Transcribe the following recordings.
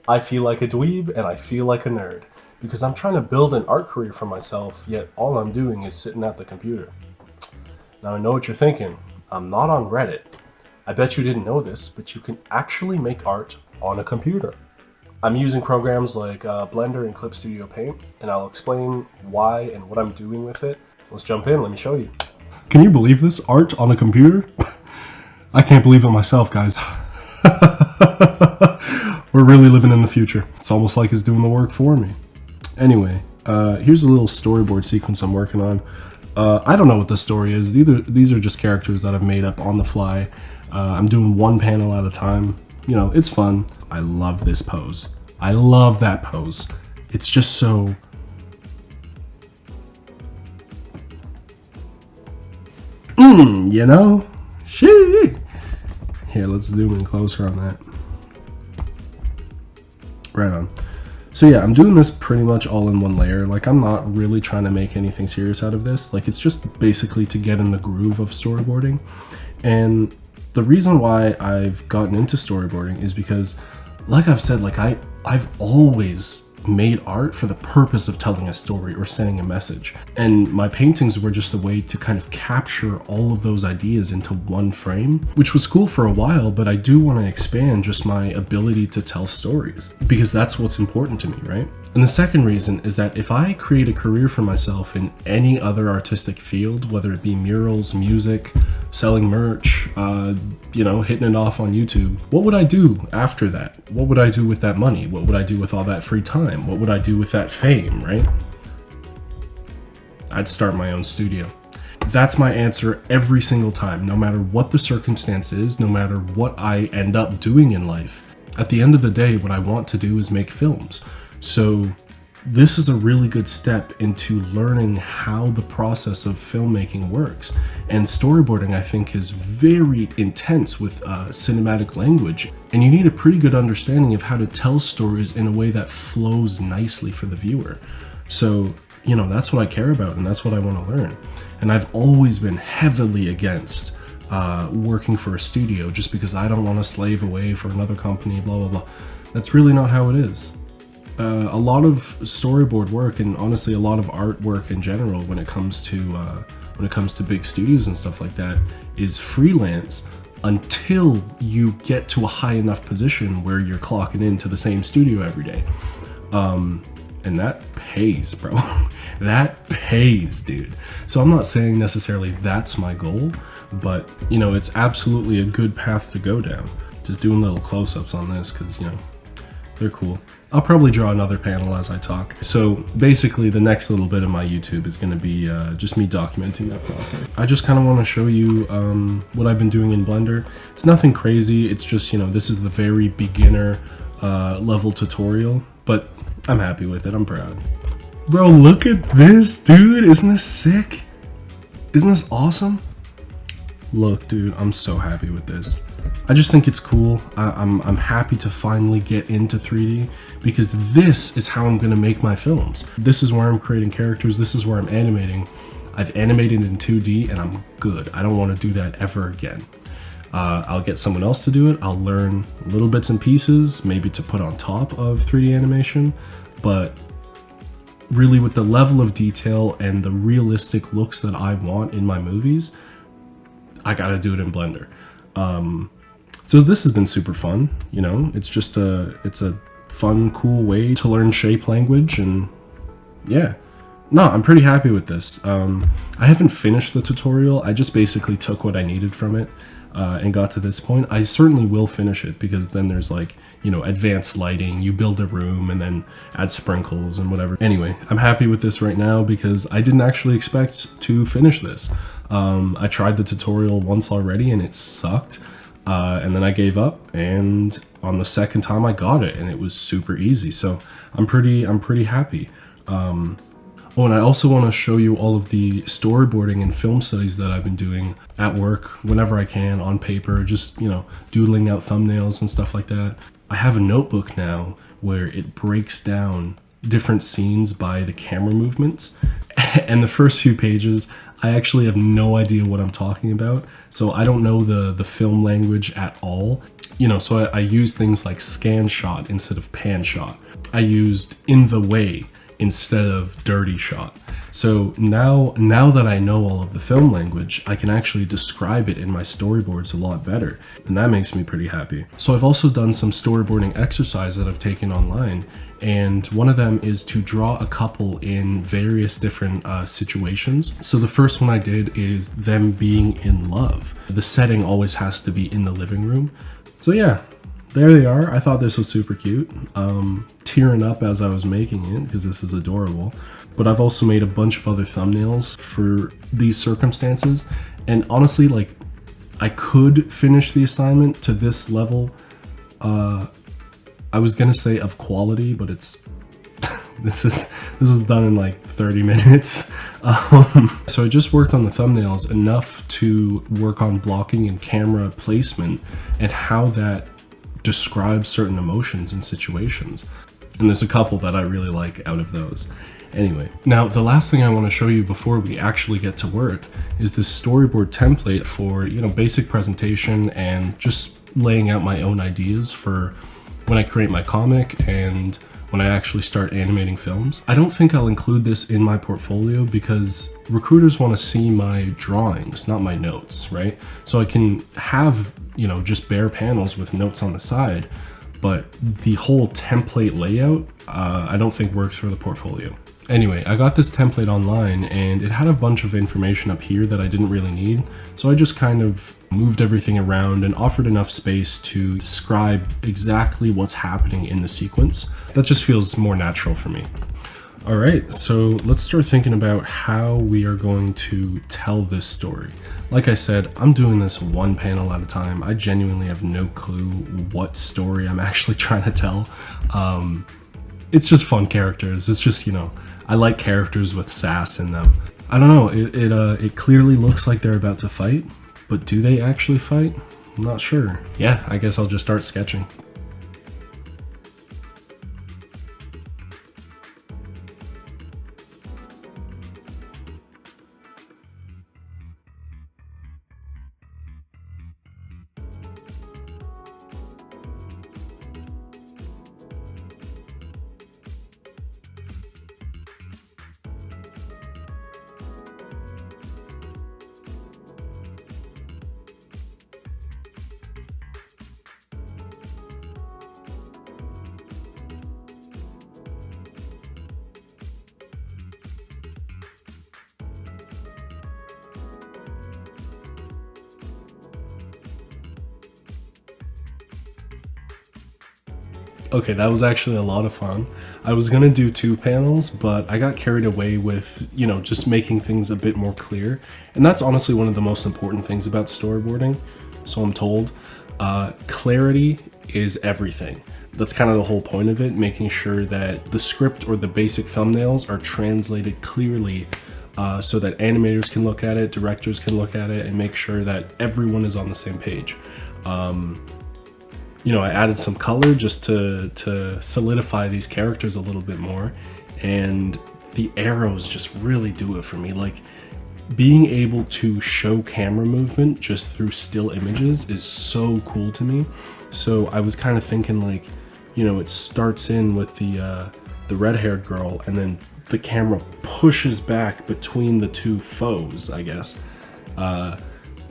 I feel like a dweeb and I feel like a nerd because I'm trying to build an art career for myself, yet all I'm doing is sitting at the computer. Now I know what you're thinking. I'm not on Reddit. I bet you didn't know this, but you can actually make art on a computer. I'm using programs like Blender and Clip Studio Paint, and I'll explain why and what I'm doing with it. Let's jump in, let me show you. Can you believe this? Art on a computer? I can't believe it myself, guys. We're really living in the future. It's almost like it's doing the work for me. Anyway, here's a little storyboard sequence I'm working on. I don't know what the story is. These are just characters that I've made up on the fly. I'm doing one panel at a time. You know, it's fun. I love this pose. I love that pose. It's just so... you know? Shit. Here, let's zoom in closer on that. Right on. So yeah, I'm doing this pretty much all in one layer. Like, I'm not really trying to make anything serious out of this. Like, it's just basically to get in the groove of storyboarding. And the reason why I've gotten into storyboarding is because, like I've said, like I've always made art for the purpose of telling a story or sending a message. And my paintings were just a way to kind of capture all of those ideas into one frame, which was cool for a while, but I do want to expand just my ability to tell stories because that's what's important to me, right? And the second reason is that if I create a career for myself in any other artistic field, whether it be murals, music, selling merch, you know, hitting it off on YouTube, what would I do after that? What would I do with that money? What would I do with all that free time? What would I do with that fame, right? I'd start my own studio. That's my answer every single time, no matter what the circumstance is, no matter what I end up doing in life. At the end of the day, what I want to do is make films. So this is a really good step into learning how the process of filmmaking works. And storyboarding, I think, is very intense with cinematic language. And you need a pretty good understanding of how to tell stories in a way that flows nicely for the viewer. So, you know, that's what I care about and that's what I want to learn. And I've always been heavily against working for a studio just because I don't want to slave away for another company, blah, blah, blah. That's really not how it is. A lot of storyboard work and honestly a lot of artwork in general when it comes to big studios and stuff like that is freelance until you get to a high enough position where you're clocking into the same studio every day. And that pays, bro. That pays, dude. So I'm not saying necessarily that's my goal, but you know, it's absolutely a good path to go down. Just doing little close-ups on this because, you know, they're cool. I'll probably draw another panel as I talk. So basically the next little bit of my YouTube is going to be just me documenting that process. I just kind of want to show you what I've been doing in Blender. It's nothing crazy. It's just, you know, this is the very beginner level tutorial, but I'm happy with it. I'm proud. Bro, look at this, dude. Isn't this sick? Isn't this awesome? Look, dude, I'm so happy with this. I just think it's cool. I'm happy to finally get into 3D because this is how I'm gonna make my films. This is where I'm creating characters. This is where I'm animating. I've animated in 2D and I'm good. I don't want to do that ever again. I'll get someone else to do it. I'll learn little bits and pieces, maybe to put on top of 3D animation, but really with the level of detail and the realistic looks that I want in my movies, I gotta do it in Blender. So this has been super fun, you know, it's just it's a fun, cool way to learn shape language, and yeah. No, I'm pretty happy with this. I haven't finished the tutorial. I just basically took what I needed from it and got to this point. I certainly will finish it because then there's like, you know, advanced lighting, you build a room and then add sprinkles and whatever. Anyway, I'm happy with this right now because I didn't actually expect to finish this. I tried the tutorial once already and it sucked. And then I gave up, and on the second time I got it and it was super easy. So I'm pretty happy. Oh, and I also want to show you all of the storyboarding and film studies that I've been doing at work whenever I can on paper, just, you know, doodling out thumbnails and stuff like that. I have a notebook now where it breaks down different scenes by the camera movements, And the first few pages, I actually have no idea what I'm talking about. So I don't know the film language at all. You know, so I use things like scan shot instead of pan shot. I used in the way instead of dirty shot. So now that I know all of the film language, I can actually describe it in my storyboards a lot better, and that makes me pretty happy. So I've also done some storyboarding exercise that I've taken online, and one of them is to draw a couple in various different situations. So the first one I did is them being in love. The setting always has to be in the living room. So yeah, there they are. I thought this was super cute. Tearing up as I was making it because this is adorable. But I've also made a bunch of other thumbnails for these circumstances. And honestly, like, I could finish the assignment to this level. I was gonna say of quality, but it's this is done in like 30 minutes. So I just worked on the thumbnails enough to work on blocking and camera placement and how that describes certain emotions and situations. And there's a couple that I really like out of those. Anyway, now the last thing I want to show you before we actually get to work is this storyboard template for, you know, basic presentation and just laying out my own ideas for when I create my comic and when I actually start animating films. I don't think I'll include this in my portfolio because recruiters want to see my drawings, not my notes, right? So I can have, you know, just bare panels with notes on the side, but the whole template layout, I don't think works for the portfolio. Anyway, I got this template online and it had a bunch of information up here that I didn't really need. So I just kind of moved everything around and offered enough space to describe exactly what's happening in the sequence. That just feels more natural for me. All right, so let's start thinking about how we are going to tell this story. Like I said, I'm doing this one panel at a time. I genuinely have no clue what story I'm actually trying to tell. It's just fun characters. It's just, you know, I like characters with sass in them. I don't know, it clearly looks like they're about to fight, but do they actually fight? I'm not sure. Yeah, I guess I'll just start sketching. Okay, that was actually a lot of fun. I was gonna do 2 panels, but I got carried away with, you know, just making things a bit more clear. And that's honestly one of the most important things about storyboarding, so I'm told. Clarity is everything. That's kind of the whole point of it, making sure that the script or the basic thumbnails are translated clearly so that animators can look at it, directors can look at it, and make sure that everyone is on the same page. You know, I added some color just to solidify these characters a little bit more, and the arrows just really do it for me. Like, being able to show camera movement just through still images is so cool to me. So I was kind of thinking, like, you know, it starts in with the red-haired girl, and then the camera pushes back between the two foes, I guess.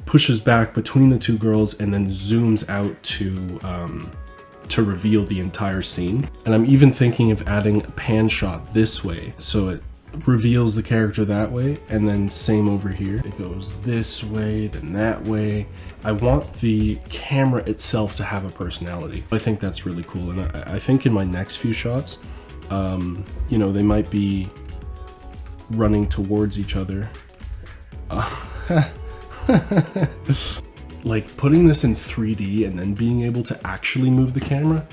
Pushes back between the two girls and then zooms out to reveal the entire scene. And I'm even thinking of adding a pan shot this way, so it reveals the character that way, and then same over here. It goes this way, then that way. I want the camera itself to have a personality. I think that's really cool, and I think in my next few shots, you know, they might be running towards each other. Like, putting this in 3D and then being able to actually move the camera,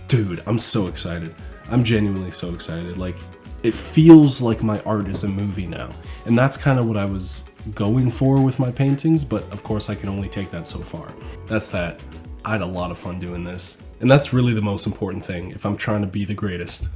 dude, I'm so excited. I'm genuinely so excited. Like, it feels like my art is a movie now, and that's kind of what I was going for with my paintings, but of course I can only take that so far. That's that. I had a lot of fun doing this, and that's really the most important thing if I'm trying to be the greatest.